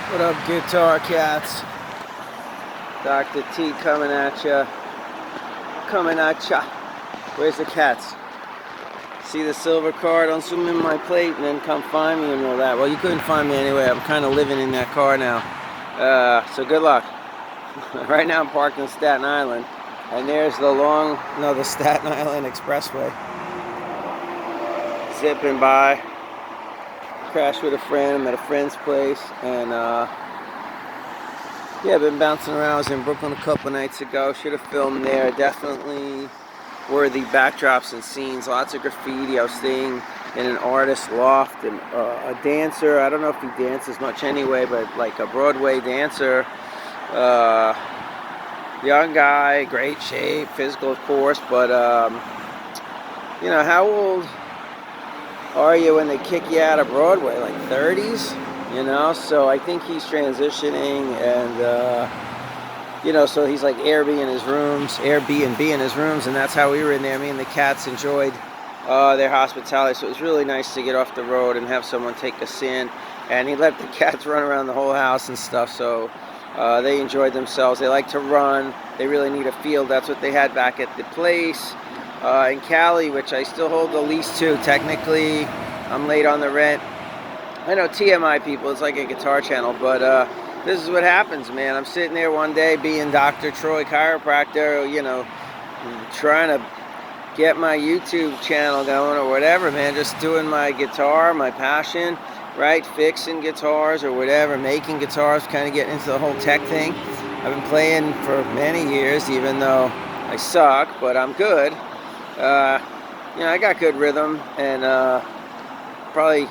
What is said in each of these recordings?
What up, guitar cats? Dr. T coming at ya. Coming at ya. Where's the cats? See the silver car? Don't swim in my plate and then come find me and all that. Well, you couldn't find me anyway. I'm kind of living in that car now. So good luck. Right now I'm parked in Staten Island. And there's the Staten Island Expressway. Zipping by. Crashed with a friend. I'm at a friend's place. And yeah, I've been bouncing around. I was in Brooklyn a couple nights ago. Should have filmed there. Definitely worthy backdrops and scenes. Lots of graffiti. I was staying in an artist's loft, and a dancer. I don't know if he dances much anyway, but like a Broadway dancer. Young guy, great shape, physical of course, but you know, how old are you when they kick you out of Broadway? Like 30s? You know, so I think he's transitioning, and you know, so he's like Airbnb in his rooms, and that's how we were in there. Me and the cats enjoyed their hospitality, so it was really nice to get off the road and have someone take us in. And he let the cats run around the whole house and stuff, so they enjoyed themselves. They like to run. They really need a field. That's what they had back at the place in Cali, which I still hold the lease to. Technically, I'm late on the rent. I know TMI people, it's like a guitar channel, but this is what happens, man. I'm sitting there one day being Dr. Troy chiropractor, you know, trying to get my YouTube channel going or whatever, man. Just doing my guitar, my passion, right? Fixing guitars or whatever, making guitars, kind of getting into the whole tech thing. I've been playing for many years, even though I suck, but I'm good. You know, I got good rhythm and probably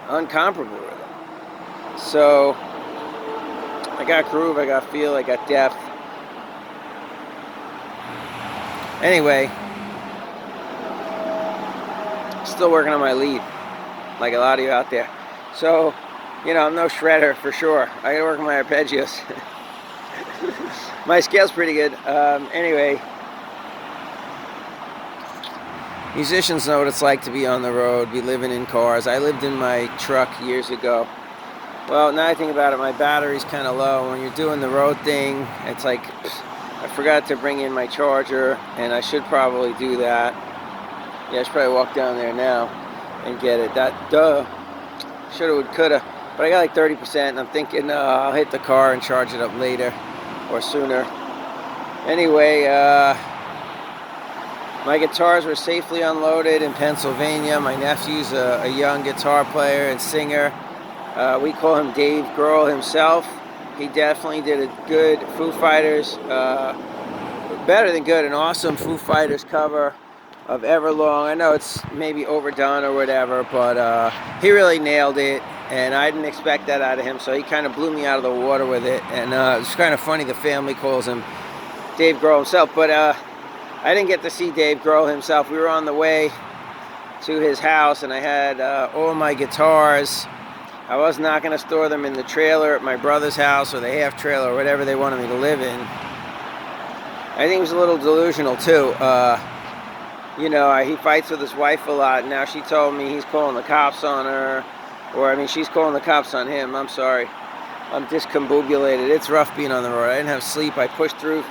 uncomparable rhythm. So I got groove, I got feel, I got depth. Anyway, still working on my lead, like a lot of you out there. So, you know, I'm no shredder for sure. I gotta work on my arpeggios. My scale's pretty good. Anyway, musicians know what it's like to be on the road, be living in cars. I lived in my truck years ago. Well, now I think about it, my battery's kind of low. When you're doing the road thing, it's like, I forgot to bring in my charger, and I should probably do that. Yeah, I should probably walk down there now and get it. Shoulda, would, coulda. But I got like 30%, and I'm thinking I'll hit the car and charge it up later or sooner. Anyway, my guitars were safely unloaded in Pennsylvania. My nephew's a young guitar player and singer. We call him Dave Grohl himself. He definitely did a good Foo Fighters, better than good, an awesome Foo Fighters cover of Everlong. I know it's maybe overdone or whatever, but he really nailed it, and I didn't expect that out of him, so he kind of blew me out of the water with it. And it's kind of funny, the family calls him Dave Grohl himself, but I didn't get to see Dave Grohl himself. We were on the way to his house, and I had all my guitars. I was not going to store them in the trailer at my brother's house or the half trailer or whatever they wanted me to live in. I think he was a little delusional too. You know, he fights with his wife a lot. Now she told me he's calling the cops on her. Or, I mean, she's calling the cops on him. I'm sorry. I'm discombobulated. It's rough being on the road. I didn't have sleep. I pushed through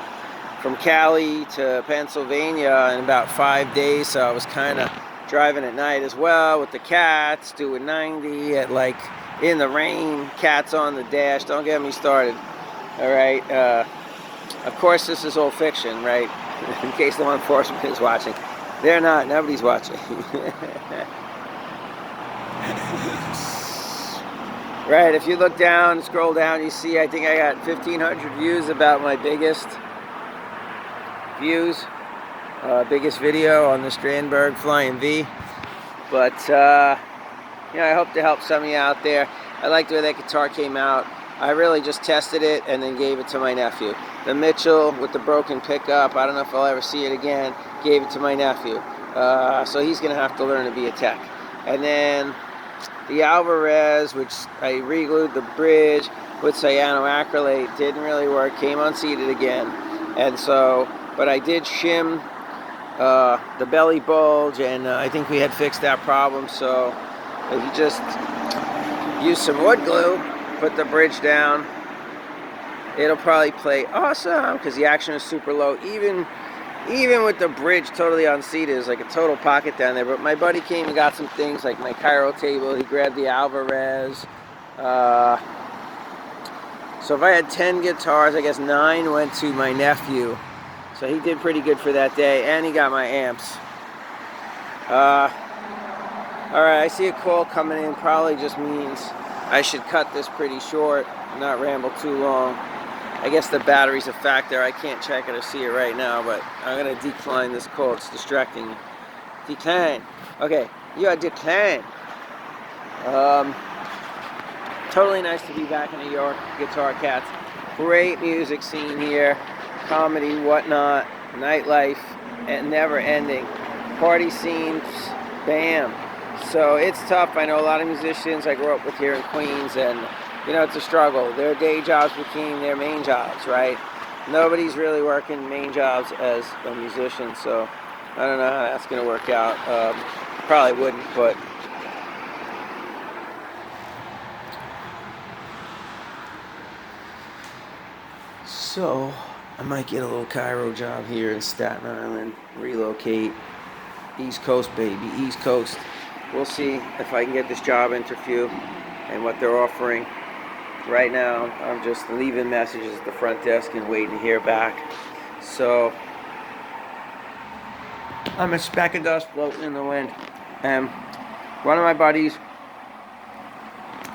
from Cali to Pennsylvania in about 5 days, so I was kind of driving at night as well with the cats, doing 90 at like in the rain, cats on the dash. Don't get me started. All right. Of course, this is all fiction, right? In case law enforcement is watching. They're not. Nobody's watching. Right. If you look down, scroll down, you see I think I got 1,500 views, about my biggest views. Biggest video on the Strandberg Flying V. But you know, I hope to help some of you out there. I liked the way that guitar came out. I really just tested it and then gave it to my nephew. The Mitchell with the broken pickup, I don't know if I'll ever see it again, gave it to my nephew. So he's going to have to learn to be a tech. And then the Alvarez, which I re-glued the bridge with cyanoacrylate, didn't really work, came unseated again. And so, but I did shim the belly bulge, and I think we had fixed that problem. So if you just use some wood glue put the bridge down. It'll probably play awesome because the action is super low. Even with the bridge totally unseated, there's like a total pocket down there. But my buddy came and got some things like my Cairo table. He grabbed the Alvarez. So if I had 10 guitars, I guess 9 went to my nephew. So he did pretty good for that day, and he got my amps. Alright, I see a call coming in. Probably just means I should cut this pretty short, not ramble too long. I guess the battery's a factor. I can't check it or see it right now, but I'm going to decline this call. It's distracting me. Decline. Okay, you are declined. Totally nice to be back in New York. Guitar Cats. Great music scene here. Comedy, whatnot, nightlife, and never ending. Party scenes, bam. So it's tough. I know a lot of musicians I grew up with here in Queens, and you know, it's a struggle. Their day jobs became their main jobs, right? Nobody's really working main jobs as a musician, so I don't know how that's going to work out. Probably wouldn't, but so I might get a little Cairo job here in Staten Island, relocate. East Coast, baby, East Coast. We'll see if I can get this job interview and what they're offering. Right now, I'm just leaving messages at the front desk and waiting to hear back. So, I'm a speck of dust floating in the wind. And one of my buddies,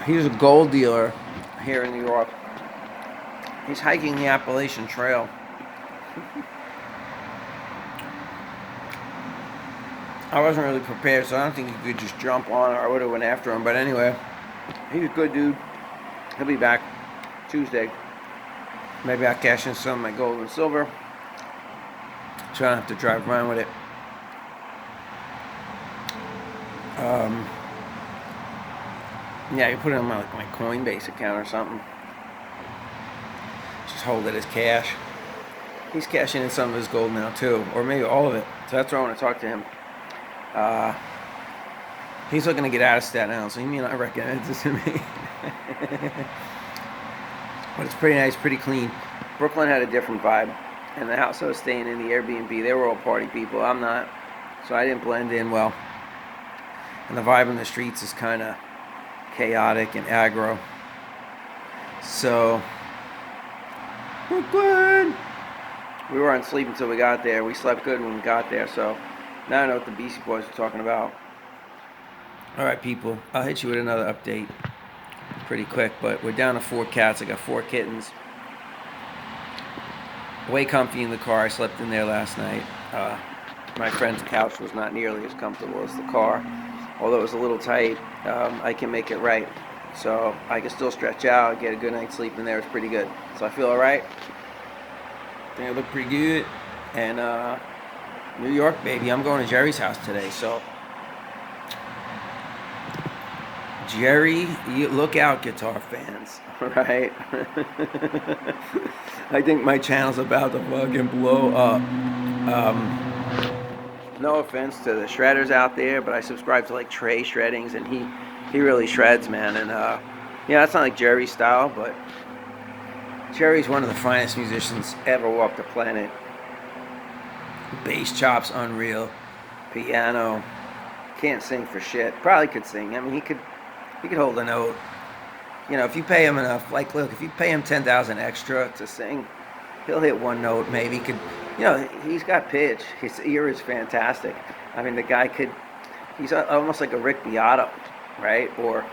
he's a gold dealer here in New York. He's hiking the Appalachian Trail. I wasn't really prepared, so I don't think you could just jump on, or I would have went after him. But anyway, he's a good dude. He'll be back Tuesday. Maybe I'll cash in some of my gold and silver, so I don't have to drive around with it. Yeah, you put it on my Coinbase account or something. Just hold it as cash. He's cashing in some of his gold now too, or maybe all of it. So that's why I want to talk to him. He's looking to get out of Staten Island, so he may not recommend this to me. But it's pretty nice, pretty clean. Brooklyn had a different vibe, and the house I was staying in, the Airbnb, they were all party people. I'm not, so I didn't blend in well. And the vibe in the streets is kind of chaotic and aggro. So, Brooklyn! We weren't sleeping until we got there. We slept good when we got there, so now I know what the Beastie Boys were talking about. Alright, people, I'll hit you with another update pretty quick, but we're down to 4 cats. I got 4 kittens. Way comfy in the car. I slept in there last night. My friend's couch was not nearly as comfortable as the car. Although it was a little tight, I can make it right. So I can still stretch out, get a good night's sleep in there. It's pretty good. So I feel alright. I think I look pretty good. And New York, baby. I'm going to Jerry's house today, so Jerry, you look out, guitar fans, right? I think my channel's about to fucking blow up. No offense to the shredders out there, but I subscribe to like Trey Shreddings, and he really shreds, man. And yeah, that's not like Jerry's style, but Jerry's one of the finest musicians ever walked the planet. Bass chops unreal, piano, can't sing for shit. Probably could sing. I mean, he could hold a note. You know, if you pay him enough, like, look, if you pay him $10,000 extra to sing, he'll hit one note. Maybe he could, you know, he's got pitch. His ear is fantastic. I mean, the guy could, he's almost like a Rick Beato, right? Or,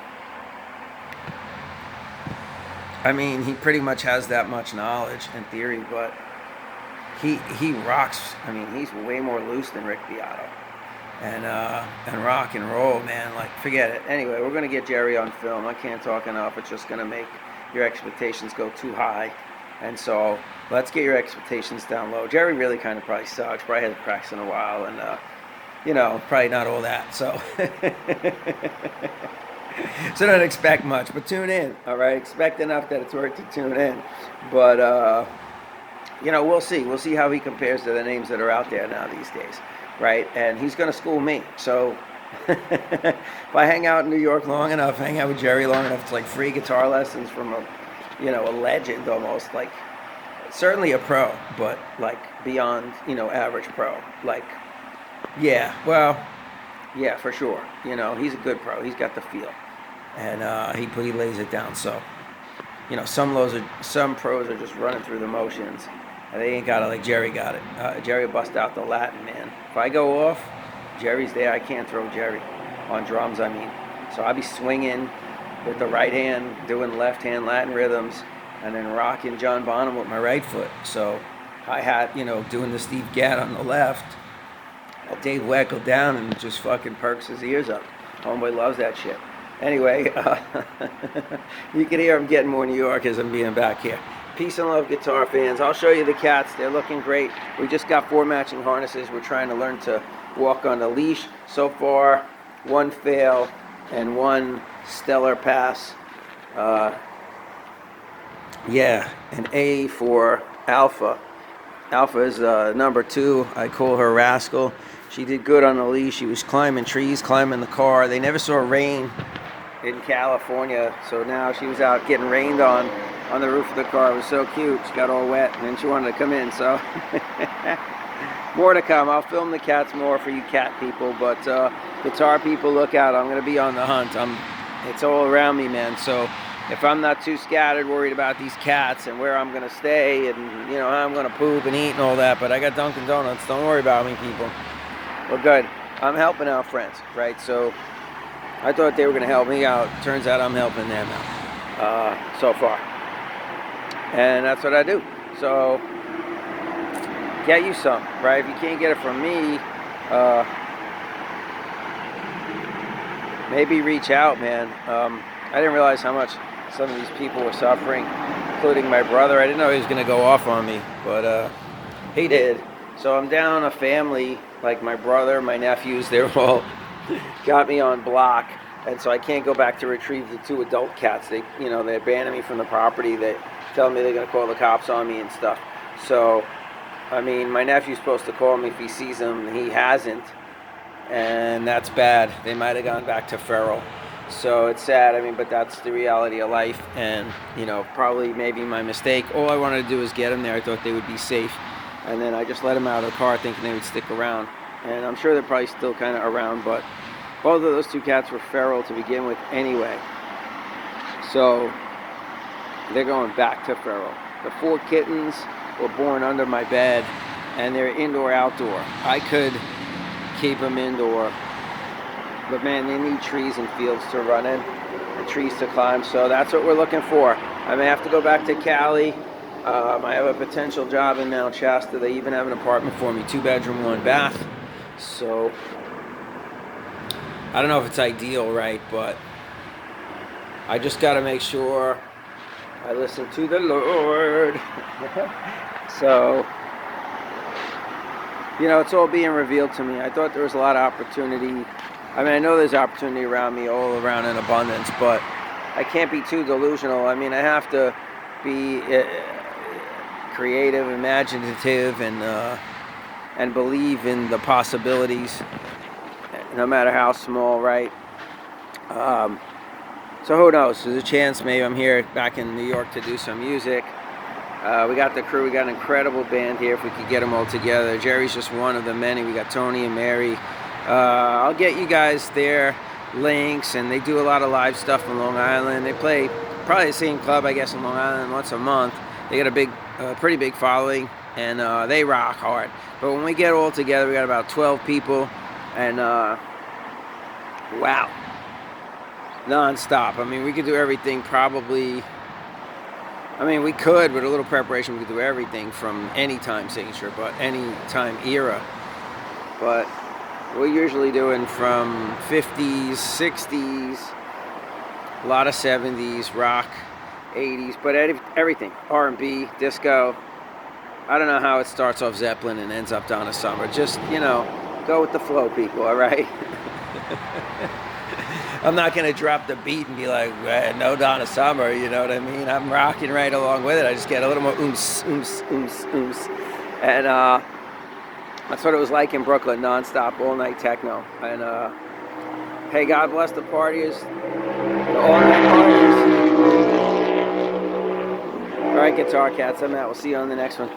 I mean, he pretty much has that much knowledge in theory, but he rocks. I mean, he's way more loose than Rick Beato. And rock and roll, man, like, forget it. Anyway, we're going to get Jerry on film. I can't talk enough. It's just going to make your expectations go too high. And so, let's get your expectations down low. Jerry really kind of probably sucks. Probably hasn't practiced in a while. And, you know, probably not all that. So, so don't expect much. But tune in, all right? Expect enough that it's worth to tune in. But, you know, we'll see. We'll see how he compares to the names that are out there now these days. Right, and he's going to school me. So If I hang out in New York long enough, hang out with Jerry long enough, it's like free guitar lessons from a legend almost. Like, certainly a pro, but like beyond, average pro. Like, yeah, well, yeah, for sure. He's a good pro. He's got the feel, and he lays it down. So, some pros are just running through the motions, and they ain't got it like Jerry got it. Jerry bust out the Latin, man. If I go off, Jerry's there. I can't throw Jerry on drums. I mean, so I be swinging with the right hand, doing left hand Latin rhythms, and then rocking John Bonham with my right foot. So hi-hat, doing the Steve Gadd on the left. Dave Weckl down and just fucking perks his ears up. Homeboy loves that shit. Anyway, you can hear I'm getting more New York as I'm being back here. Peace and love, guitar fans. I'll show you the cats. They're looking great. We just got 4 matching harnesses. We're trying to learn to walk on a leash. So far, 1 fail and 1 stellar pass. Yeah, an A for Alpha. Alpha is number 2. I call her Rascal. She did good on the leash. She was climbing trees, climbing the car. They never saw rain in California, so now she was out getting rained on the roof of the car. It was so cute. She got all wet, and then she wanted to come in, so more to come. I'll film the cats more for you cat people, but guitar people, look out. I'm going to be on the hunt. It's all around me, man, so if I'm not too scattered, worried about these cats and where I'm going to stay and, how I'm going to poop and eat and all that, but I got Dunkin' Donuts. Don't worry about me, people. We're good. I'm helping out friends, right? So I thought they were going to help me out. Turns out I'm helping them out so far. And that's what I do. So get you some, right? If you can't get it from me, maybe reach out, man. I didn't realize how much some of these people were suffering, including my brother. I didn't know he was going to go off on me, but he did. So I'm down a family, like my brother, my nephews, they're all got me on block, and so I can't go back to retrieve the 2 adult cats. They abandoned me from the property. They tell me they're going to call the cops on me and stuff. So, I mean, my nephew's supposed to call me if he sees them. He hasn't, and that's bad. They might have gone back to feral. So it's sad, but that's the reality of life, and, probably maybe my mistake. All I wanted to do was get them there. I thought they would be safe, and then I just let them out of the car thinking they would stick around, and I'm sure they're probably still kind of around, but both of those 2 cats were feral to begin with anyway, so they're going back to feral. The 4 kittens were born under my bed, and they're indoor-outdoor. I could keep them indoor, but man, they need trees and fields to run in and trees to climb, so that's what we're looking for. I may have to go back to Cali. I have a potential job in Mount Shasta. They even have an apartment for me, 2-bedroom, 1 bath. So I don't know if it's ideal, right? But I just got to make sure I listen to the Lord. So, it's all being revealed to me. I thought there was a lot of opportunity. I know there's opportunity around me, all around in abundance, but I can't be too delusional. I have to be creative, imaginative, and believe in the possibilities, no matter how small, right? So who knows? There's a chance maybe I'm here back in New York to do some music. We got the crew. We got an incredible band here if we could get them all together. Jerry's just one of the many. We got Tony and Mary. I'll get you guys their links, and they do a lot of live stuff in Long Island. They play probably the same club, I guess, in Long Island once a month. They got a pretty big following, and they rock hard. But when we get all together, we got about 12 people, and wow, non-stop. We could do everything probably. We could, with a little preparation, we could do everything from any time signature, but any time era. But we're usually doing from 50s, 60s, a lot of 70s, rock, 80s, but everything, R&B, disco. I don't know how it starts off Zeppelin and ends up Donna Summer. Just, go with the flow, people, all right? I'm not going to drop the beat and be like, no Donna Summer, you know what I mean? I'm rocking right along with it. I just get a little more oomps, oomps, oomps, oomps. And that's what it was like in Brooklyn, nonstop, all night techno. And Hey, God bless the partiers, the all-night partiers. All right, Guitar Cats, I'm out. We'll see you on the next one.